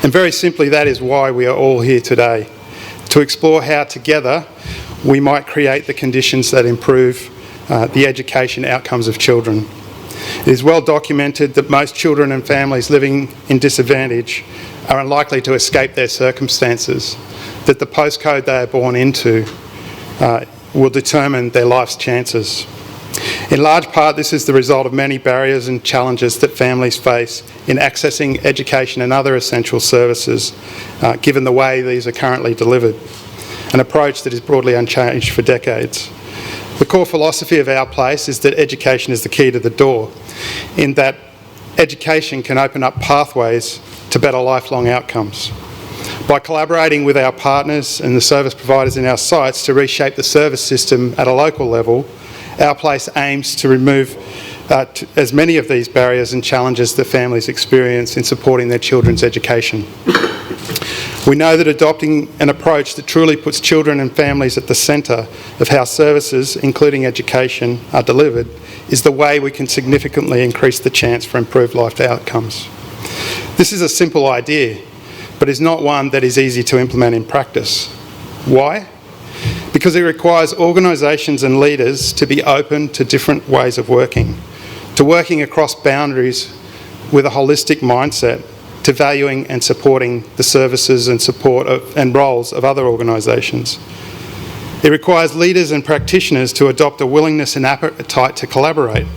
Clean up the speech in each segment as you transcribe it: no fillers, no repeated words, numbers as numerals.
And very simply, that is why we are all here today, to explore how together we might create the conditions that improve the education outcomes of children. It is well documented that most children and families living in disadvantage are unlikely to escape their circumstances, that the postcode they are born into will determine their life's chances. In large part, this is the result of many barriers and challenges that families face in accessing education and other essential services, given the way these are currently delivered, an approach that is broadly unchanged for decades. The core philosophy of Our Place is that education is the key to the door, in that education can open up pathways to better lifelong outcomes. By collaborating with our partners and the service providers in our sites to reshape the service system at a local level, Our Place aims to remove as many of these barriers and challenges that families experience in supporting their children's education. We know that adopting an approach that truly puts children and families at the centre of how services, including education, are delivered is the way we can significantly increase the chance for improved life outcomes. This is a simple idea, but is not one that is easy to implement in practice. Why? Because it requires organisations and leaders to be open to different ways of working, to working across boundaries with a holistic mindset, to valuing and supporting the services and support and roles of other organisations. It requires leaders and practitioners to adopt a willingness and appetite to collaborate.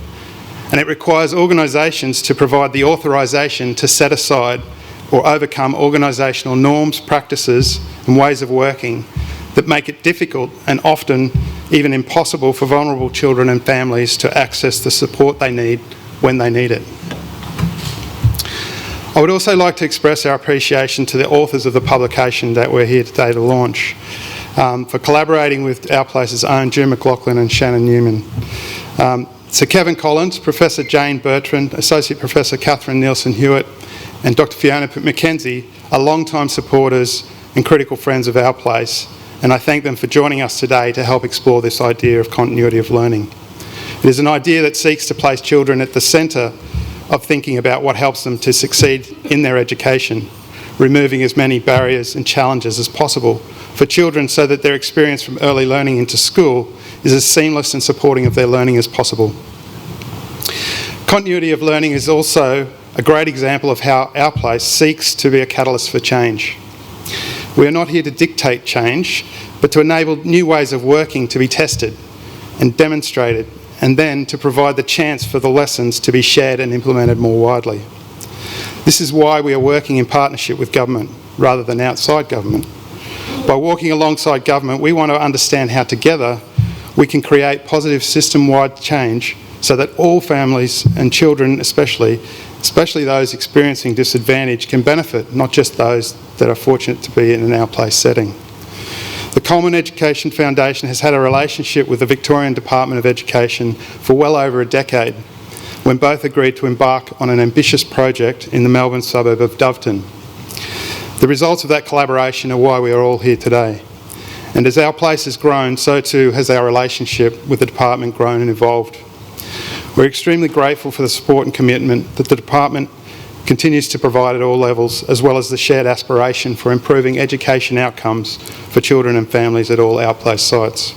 And it requires organisations to provide the authorisation to set aside or overcome organisational norms, practices and ways of working that make it difficult and often even impossible for vulnerable children and families to access the support they need when they need it. I would also like to express our appreciation to the authors of the publication that we're here today to launch for collaborating with Our Place's own June McLaughlin and Shannon Newman. So Kevin Collins, Professor Jane Bertrand, Associate Professor Catherine Nielsen-Hewitt and Dr Fiona McKenzie are long-time supporters and critical friends of Our Place, and I thank them for joining us today to help explore this idea of continuity of learning. It is an idea that seeks to place children at the centre of thinking about what helps them to succeed in their education, removing as many barriers and challenges as possible for children so that their experience from early learning into school is as seamless and supporting of their learning as possible. Continuity of learning is also a great example of how Our Place seeks to be a catalyst for change. We are not here to dictate change, but to enable new ways of working to be tested and demonstrated, and then to provide the chance for the lessons to be shared and implemented more widely. This is why we are working in partnership with government rather than outside government. By walking alongside government, we want to understand how together we can create positive system-wide change so that all families and children especially those experiencing disadvantage can benefit, not just those that are fortunate to be in an Our Place setting. The Coleman Education Foundation has had a relationship with the Victorian Department of Education for well over a decade, when both agreed to embark on an ambitious project in the Melbourne suburb of Doveton. The results of that collaboration are why we are all here today. And as Our Place has grown, so too has our relationship with the department grown and evolved. We're extremely grateful for the support and commitment that the department continues to provide at all levels, as well as the shared aspiration for improving education outcomes for children and families at all Our Place sites.